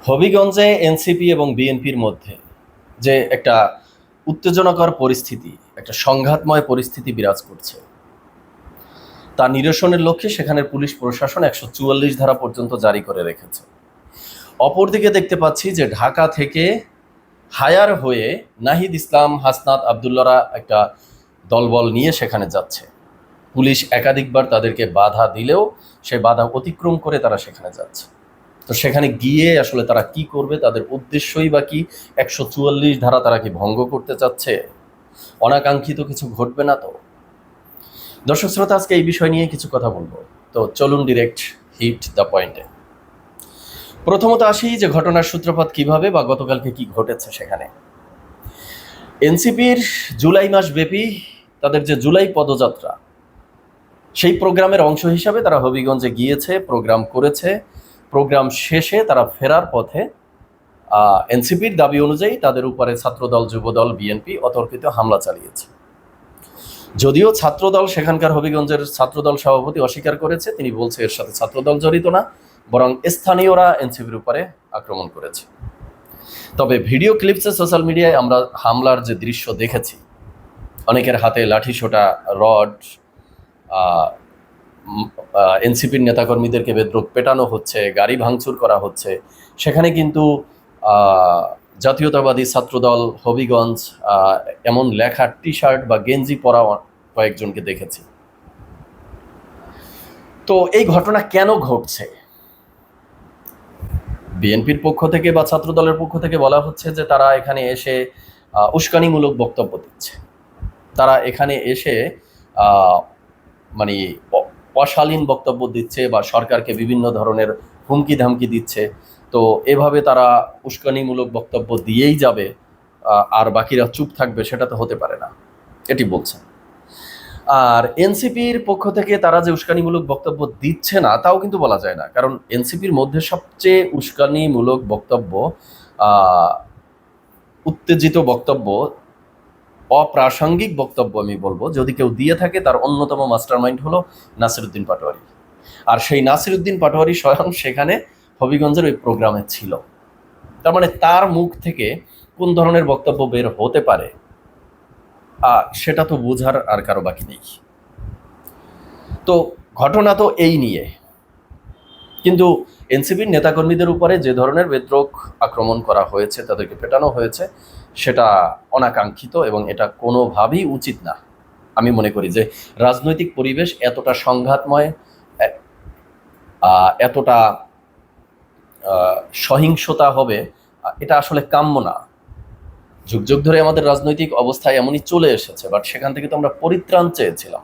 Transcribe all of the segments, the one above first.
হবিগঞ্জে NCP এবং বিএনপির মধ্যে যে একটা উত্তেজনাকর পরিস্থিতি, একটা সংঘাতময় পরিস্থিতি বিরাজ করছে, তা নিরসনের লক্ষ্যে সেখানের পুলিশ প্রশাসন ১৪৪ ধারা পর্যন্ত জারি করে রেখেছে। অপরদিকে দেখতে পাচ্ছি যে ঢাকা থেকে হায়ার হয়ে নাহিদ ইসলাম, হাসনাত আবদুল্লারা একটা দলবল নিয়ে সেখানে যাচ্ছে। পুলিশ একাধিকবার তাদেরকে বাধা দিলেও সে বাধা অতিক্রম করে তারা সেখানে যাচ্ছে। তো সেখানে গিয়ে আসলে তারা কি করবে, তাদের উদ্দেশ্যই বা কি? ১৪৪ ধারা তারা কি ভঙ্গ করতে চাচ্ছে? অনাকাঙ্ক্ষিত কিছু ঘটবে না তো? দর্শক শ্রোতা, আজকে এই বিষয় নিয়ে কিছু কথা বলবো। তো চলুন ডিরেক্ট হিট দ্য পয়েন্টে। প্রথমত আসি যে ঘটনার সূত্রপাত কিভাবে বা গতকালকে কি ঘটেছে সেখানে। এনসিপির জুলাই মাস ব্যাপী তাদের যে জুলাই পদযাত্রা, সেই প্রোগ্রামের অংশ হিসাবে তারা হবিগঞ্জে গিয়েছে, প্রোগ্রাম করেছে। প্রোগ্রাম শেষে তারা ফেরার পথে এনসিপির দাবি অনুযায়ী তাদের উপরে ছাত্রদল, যুবদল, বিএনপি অতর্কিত হামলা চালিয়েছে। যদিও ছাত্রদল, সেখানকার হবিগঞ্জের ছাত্রদল সভাপতি অস্বীকার করেছে, তিনি বলছে এর সাথে ছাত্রদল জড়িত না, বরং স্থানীয়রা এনসিপির উপরে আক্রমণ করেছে। তবে ভিডিও ক্লিপসে সোশ্যাল মিডিয়ায় আমরা হামলার যে দৃশ্য দেখেছি, অনেকের হাতে লাঠিসোঁটা, রড, এনসিপির নেতাকর্মীদেরকে বেদরক পেটানো হচ্ছে, গাড়ি ভাঙচুর করা হচ্ছে। সেখানে কিন্তু জাতীয়তাবাদী ছাত্রদল হবিগঞ্জ এমন লেখা টি শার্ট বা গেঞ্জি পরা কয়েকজনকে দেখেছি। তো এই ঘটনা কেন ঘটছে? বিএনপির পক্ষ থেকে বা ছাত্রদলের পক্ষ থেকে বলা হচ্ছে যে তারা এখানে এসে উস্কানিমূলক বক্তব্য দিচ্ছে, তারা এখানে এসে মানে অশালীন বক্তব্য দিচ্ছে বা সরকারকে বিভিন্ন ধরনের হুমকি ধামকি দিচ্ছে। তো এভাবে তারা উস্কানিমূলক বক্তব্য দিয়েই যাবে আর বাকিরা চুপ থাকবে, সেটা তো হতে পারে না, এটি বলছেন। আর এনসিপির পক্ষ থেকে তারা যে উস্কানিমূলক বক্তব্য দিচ্ছে না তাও কিন্তু বলা যায় না, কারণ এনসিপির মধ্যে সবচেয়ে উস্কানিমূলক বক্তব্য, উত্তেজিত বক্তব্য, অপ্রাসঙ্গিক বক্তব্য আমি বলবো, যদি কেউ দিয়ে থাকে তার অন্যতম মাস্টারমাইন্ড হলো নাসিরউদ্দিন পাটোয়ারি। আর সেই নাসিরউদ্দিন পাটোয়ারি স্বয়ং সেখানে হবিগঞ্জের ওই প্রোগ্রামে ছিল। তার মানে তার মুখ থেকে কোন ধরনের বক্তব্য বের হতে পারে সেটা তো বোঝার আর কারো বাকি নেই। তো ঘটনা তো এই নিয়ে, কিন্তু এনসিপির নেতাকর্মীদের উপরে যে ধরনের বেদ্রোক আক্রমণ করা হয়েছে, তাদেরকে পেটানো হয়েছে, সেটা অনাকাঙ্ক্ষিত এবং এটা কোনোভাবেই উচিত না। আমি মনে করি যে রাজনৈতিক পরিবেশ এতটা সংঘাতময়, এতটা সহিংসতা হবে, এটা আসলে কাম্য না। যুগ যুগ ধরে আমাদের রাজনৈতিক অবস্থায় এমনই চলে এসেছে, বাট সেখান থেকে তো আমরা পরিত্রাণ চেয়েছিলাম।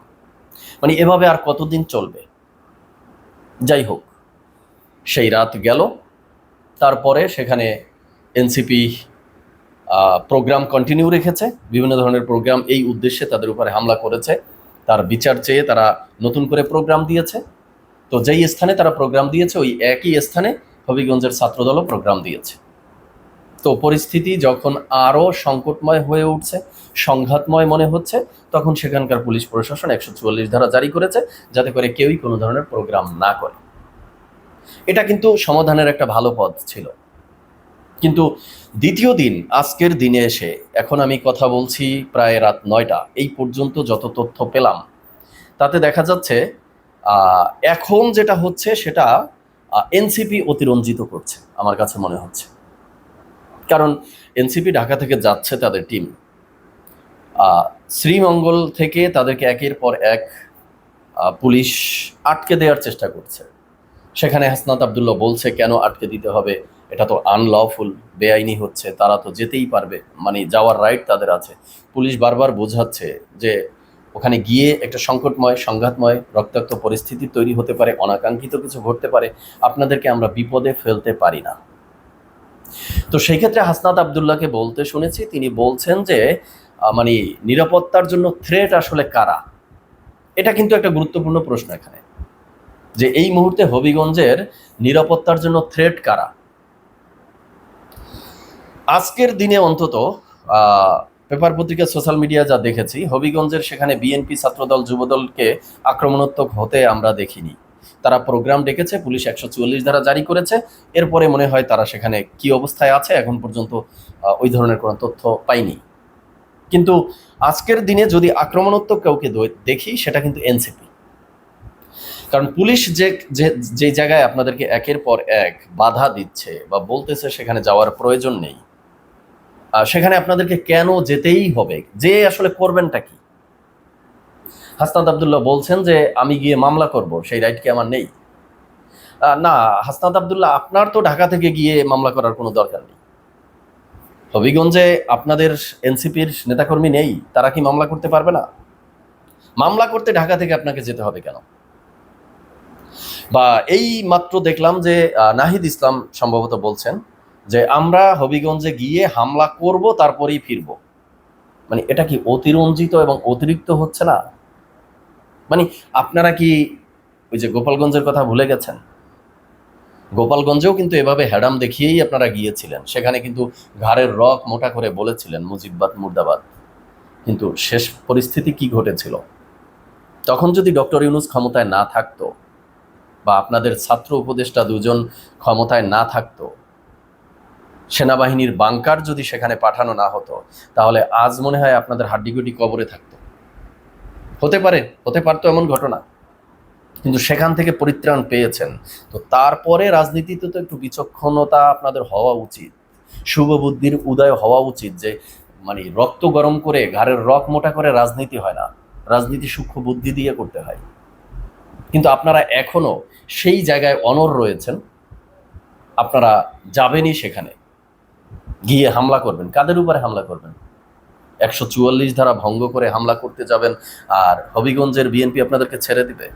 মানে এভাবে আর কতদিন চলবে? যাই হোক, সেই রাত গেল, তারপরে সেখানে এনসিপি প্রোগ্রাম কন্টিনিউ রেখেছে, বিভিন্ন ধরনের প্রোগ্রাম এই উদ্দেশ্যে তাদের উপরে হামলা করেছে, তার বিচার চেয়ে তারা নতুন করে প্রোগ্রাম দিয়েছে। তো যেই স্থানে তারা প্রোগ্রাম দিয়েছে ওই একই স্থানে হবিগঞ্জের ছাত্রদলও প্রোগ্রাম দিয়েছে। তো পরিস্থিতি যখন আরও সংকটময় হয়ে উঠছে, সংঘাতময় মনে হচ্ছে, তখন সেখানকার পুলিশ প্রশাসন ১৪৪ ধারা জারি করেছে, যাতে করে কেউই কোনো ধরনের প্রোগ্রাম না করে। এটা কিন্তু সমাধানের একটা ভালো পথ ছিল। কিন্তু দ্বিতীয় দিন, আজকের দিনে এসে, এখন আমি কথা বলছি প্রায় রাত ৯টা, এই পর্যন্ত যত তথ্য পেলাম তাতে দেখা যাচ্ছে এখন যেটা হচ্ছে সেটা এনসিপি অতিরঞ্জিত করছে আমার কাছে মনে হচ্ছে। কারণ এনসিপি ঢাকা থেকে যাচ্ছে তাদের টিম, শ্রীমঙ্গল থেকে তাদেরকে একের পর এক পুলিশ আটকে দেওয়ার চেষ্টা করছে। সেখানে হাসনাত আবদুল্লাহ বলছে কেন আটকে দিতে হবে, এটা তো আনলফুল, বেআইনি হচ্ছে, তারা তো যেতেই পারবে, মানে যাওয়ার রাইট তাদের আছে। পুলিশ বারবার বোঝাচ্ছে যে ওখানে গিয়ে একটা সংকটময়, সংঘাতময়, রক্তাক্ত পরিস্থিতি তৈরি হতে পারে, অনাকাঙ্ক্ষিত কিছু ঘটতে পারে, আপনাদেরকে আমরা বিপদে ফেলতে পারি না। তো সেই ক্ষেত্রে হাসনাত আবদুল্লাহকে বলতে শুনেছি, তিনি বলছেন যে মানে নিরাপত্তার জন্য থ্রেট আসলে কারা, এটা কিন্তু একটা গুরুত্বপূর্ণ প্রশ্ন এখানে, যে এই মুহূর্তে হবিগঞ্জের নিরাপত্তার জন্য থ্রেট কারা। আজকের দিনে অন্তত পেপার পত্রিকা, সোশ্যাল মিডিয়া যা দেখেছি, হবিগঞ্জের সেখানে বিএনপি, ছাত্রদল, যুবদলকে আক্রমণাত্মক হতে আমরা দেখিনি। তারা প্রোগ্রাম ডেকেছে, পুলিশ 144 ধারা জারি করেছে, এরপরে মনে হয় তারা সেখানে কি অবস্থায় আছে এখন পর্যন্ত ওই ধরনের কোনো তথ্য পাইনি। কিন্তু আজকের দিনে যদি আক্রমণাত্মক কাউকে দেখি সেটা কিন্তু এনসিপি। কারণ পুলিশ যে জায়গায় আপনাদেরকে একের পর এক বাধা দিচ্ছে বা বলতেছে সেখানে যাওয়ার প্রয়োজন নেই, সেখানে আপনাদেরকে কেন যেতেই হবে? যে আসলে করবেনটা কি? হাসনাত আবদুল্লাহ বলছেন যে আমি গিয়ে মামলা করব, সেই রাইট কি আমার নেই? না হাসনাত আবদুল্লাহ, আপনার তো ঢাকা থেকে গিয়ে মামলা করার কোনো দরকার নেই। হবিগঞ্জে আপনাদের এনসিপির নেতাকর্মী নেই, তারা কি মামলা করতে পারবে না? মামলা করতে ঢাকা থেকে আপনাকে যেতে হবে কেন? বা এই মাত্র দেখলাম যে নাহিদ ইসলাম সম্ভবত বলছেন যে আমরা হবিগঞ্জে গিয়ে হামলা করব তারপরেই ফিরব। মানে এটা কি অতিরঞ্জিত এবং অতিরিক্ত হচ্ছে না? মানে আপনারা কি ওই যে গোপালগঞ্জের কথা ভুলে গেছেন? গোপালগঞ্জেও কিন্তু এভাবে হ্যাডাম দেখিয়েই আপনারা গিয়েছিলেন, সেখানে কিন্তু ঘাড়ের রক মোটা করে বলেছিলেন মুজিববাদ মুর্দাবাদ। কিন্তু শেষ পরিস্থিতি কি ঘটেছিল? তখন যদি ডক্টর ইউনূস ক্ষমতায় না থাকতো বা আপনাদের ছাত্র উপদেষ্টা দুজন ক্ষমতায় না থাকতো, সেনাবাহিনীর বাংকার যদি সেখানে পাঠানো না হতো, তাহলে আজ মনে হয় আপনাদের হাড্ডিগুডি কবরে থাকতো। হতে পারতো এমন ঘটনা। কিন্তু সেখান থেকে পরিত্রাণ পেয়েছেন, তো তারপরে রাজনীতিতে তো একটু বিচক্ষণতা আপনাদের হওয়া উচিত, শুভবুদ্ধির উদয় হওয়া উচিত। যে মানে রক্ত গরম করে ঘাড়ের রক মোটা করে রাজনীতি হয় না, রাজনীতি সূক্ষ্ম বুদ্ধি দিয়ে করতে হয়। কিন্তু আপনারা এখনো সেই জায়গায় অনড় রয়েছেন। আপনারা যাবেনই সেখানে, গিয়ে হামলা করবেন। কাদের উপরে হামলা করবেন? 144 ধারা ভঙ্গ করে হামলা করতে যাবেন, আর হবিগঞ্জের বিএনপি আপনাদেরকে ছেড়ে দিবে?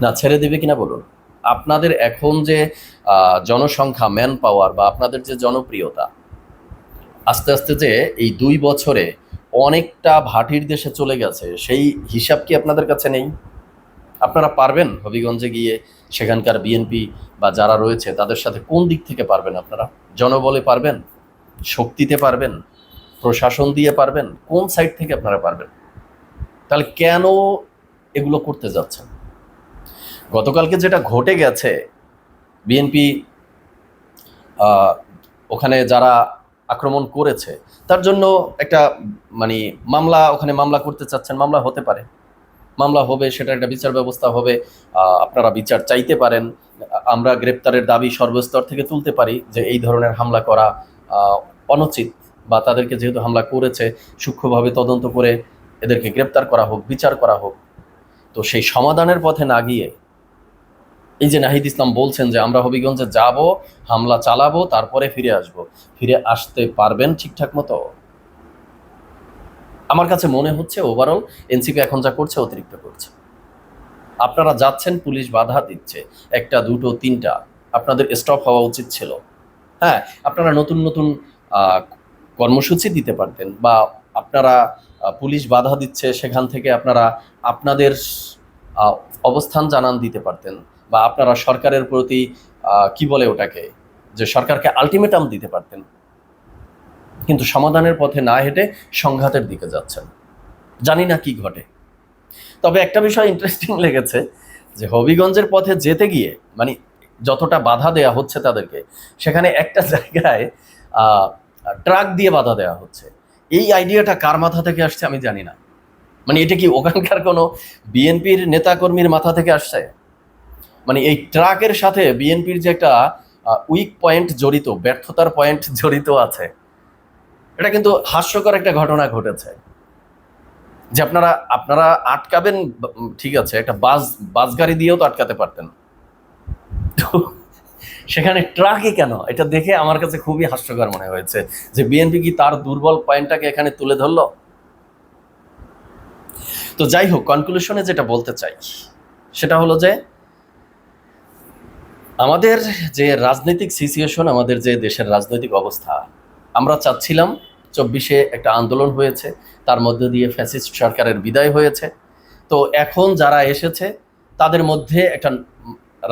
না, ছেড়ে দিবে কিনা বলুন। আপনাদের এখন যে জনসংখ্যা, ম্যান পাওয়ার বা আপনাদের যে জনপ্রিয়তা, আস্তে আস্তে যে এই 2 বছরে অনেকটা ভাটির দেশে চলে গেছে, সেই হিসাব কি আপনাদের কাছে নেই? আপনারা পারবেন হবিগঞ্জে গিয়ে সেখানকার বিএনপি বা যারা রয়েছে তাদের সাথে কোন দিক থেকে পারবেন? আপনারা জনবলে পারবেন, শক্তিতে পারবেন, প্রশাসন দিয়ে পারবেন, কোন সাইড থেকে আপনারা পারবেন? তাহলে কেন এগুলো করতে যাচ্ছেন? গতকালকে যেটা ঘটে গেছে, বিএনপি ওখানে যারা আক্রমণ করেছে তার জন্য একটা মানে ওখানে মামলা করতে চাচ্ছেন, মামলা হতে পারে, মামলা হবে, সেটা একটা বিচার ব্যবস্থা হবে, আপনারা বিচার চাইতে পারেন। আমরা গ্রেপ্তারের দাবি সর্বস্তর থেকে তুলতে পারি যে এই ধরনের হামলা করা অনুচিত, বা তাদেরকে যেহেতু হামলা করেছে সূক্ষ্মভাবে তদন্ত করে এদেরকে গ্রেপ্তার করা হোক, বিচার করা হোক। তো সেই সমাধানের পথে না গিয়ে এই যে নাহিদ ইসলাম বলছেন যে আমরা হবিগঞ্জে যাব, হামলা চালাবো, তারপরে ফিরে আসব, ফিরে আসতে পারবেন ঠিকঠাক মতো? আমার কাছে মনে হচ্ছে ওভারঅল এনসিপি এখন যা করছে অতিরিক্ত করছে। আপনারা যাচ্ছেন, পুলিশ বাধা দিচ্ছে, 1টা 2টো 3টা, আপনাদের স্টপ হওয়া উচিত ছিল। হ্যাঁ, আপনারা নতুন নতুন কর্মসূচি দিতে পারতেন, বা আপনারা পুলিশ বাধা দিচ্ছে সেখান থেকে আপনারা আপনাদের অবস্থান জানান দিতে পারতেন, বা আপনারা সরকারের প্রতি কি বলে ওটাকে, যে সরকারকে আলটিমেটাম দিতে পারতেন। কিন্তু সমাধানের পথে না হেঁটে সংঘাতের দিকে যাচ্ছেন। জানি না কি ঘটে। তবে একটা বিষয় ইন্টারেস্টিং লেগেছে যে হবিগঞ্জের পথে যেতে গিয়ে মানে যতটা বাধা দেয়া হচ্ছে তাদেরকে, সেখানে একটা জায়গায় ট্রাক দিয়ে বাধা দেওয়া হচ্ছে। এই আইডিয়াটা কার মাথা থেকে আসছে আমি জানি না। মানে এটা কি ওখানকার কোনো বিএনপির নেতাকর্মীর মাথা থেকে আসছে? মানে এই ট্রাকের সাথে বিএনপির যে একটা উইক পয়েন্ট জড়িত, ব্যর্থতার পয়েন্ট জড়িত আছে, এটা কিন্তু হাস্যকর একটা ঘটনা ঘটেছে। যে আপনারা আটকাবেন, ঠিক আছে, একটা বাস গাড়ি দিয়েও তো আটকাতে পারতেন, তো সেখানে ট্রাকই কেন? এটা দেখে আমার কাছে খুবই হাস্যকর মনে হয়েছে যে বিএনপি কি তার দুর্বল পয়েন্টটাকে এখানে তুলে ধরলো। তো যাই হোক, কনক্লুশনে যেটা বলতে চাই সেটা হলো যে আমাদের যে রাজনৈতিক সিচুয়েশন, আমাদের যে দেশের রাজনৈতিক অবস্থা, আমরা চাচ্ছিলাম 24-এ একটা আন্দোলন হয়েছে, তার মধ্য দিয়ে ফ্যাসিস্ট সরকারের বিদায় হয়েছে। তো এখন যারা এসেছে তাদের মধ্যে একটা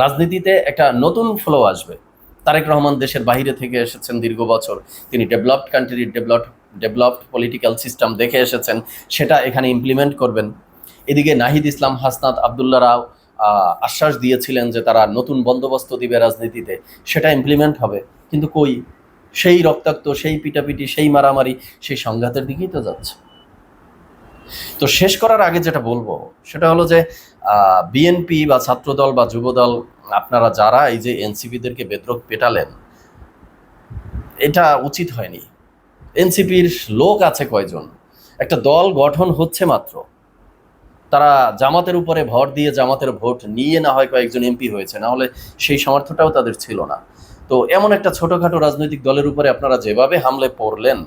রাজনীতিতে একটা নতুন ফ্লো আসবে। তারেক রহমান দেশের বাইরে থেকে এসেছেন দীর্ঘ বছর, তিনি ডেভেলপড কান্ট্রির ডেভেলপড পলিটিক্যাল সিস্টেম দেখে এসেছেন, সেটা এখানে ইমপ্লিমেন্ট করবেন। এদিকে নাহিদ ইসলাম, হাসনাত আবদুল্লাহ রাও আশ্বাস দিয়েছিলেন যে তারা নতুন বন্দোবস্ত দিবে রাজনীতিতে, সেটা ইমপ্লিমেন্ট হবে। কিন্তু কই, সেই রক্তাক্ত, সেই পিটাপিটি, সেই মারামারি, সেই সংঘাতের দিকেই তো যাচ্ছে। তো শেষ করার আগে যেটা বলবো সেটা হলো যে বিএনপি বা ছাত্রদল বা যুবদল, আপনারা যারা এই যে এনসিপিদেরকে বেদরক পেটালেন, এটা উচিত হয়নি। এনসিপির লোক আছে কয়জন? একটা দল গঠন হচ্ছে মাত্র, তারা জামাতের উপরে ভর দিয়ে জামাতের ভোট নিয়ে না হয় কয়েকজন এমপি হয়েছে, না হলে সেই সামর্থ্যটাও তাদের ছিল না। তো এমন একটা ছোটখাটো রাজনৈতিক দলের উপরে আপনারা যেভাবে হামলে পড়লেন,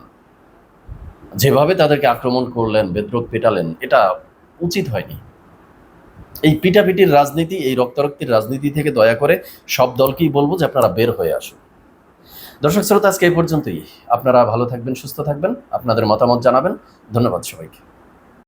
যেভাবে তাদেরকে আক্রমণ করলেন, বেদরক পেটালেন, এটা উচিত হয়নি। এই পিটাপিটির রাজনীতি, এই রক্তারক্তির রাজনীতি থেকে দয়া করে সব দলকেই বলবো যে আপনারা বের হয়ে আসুন। দর্শক শ্রোতা, আজকে এই পর্যন্তই। আপনারা ভালো থাকবেন, সুস্থ থাকবেন, আপনাদের মতামত জানাবেন। ধন্যবাদ সবাইকে।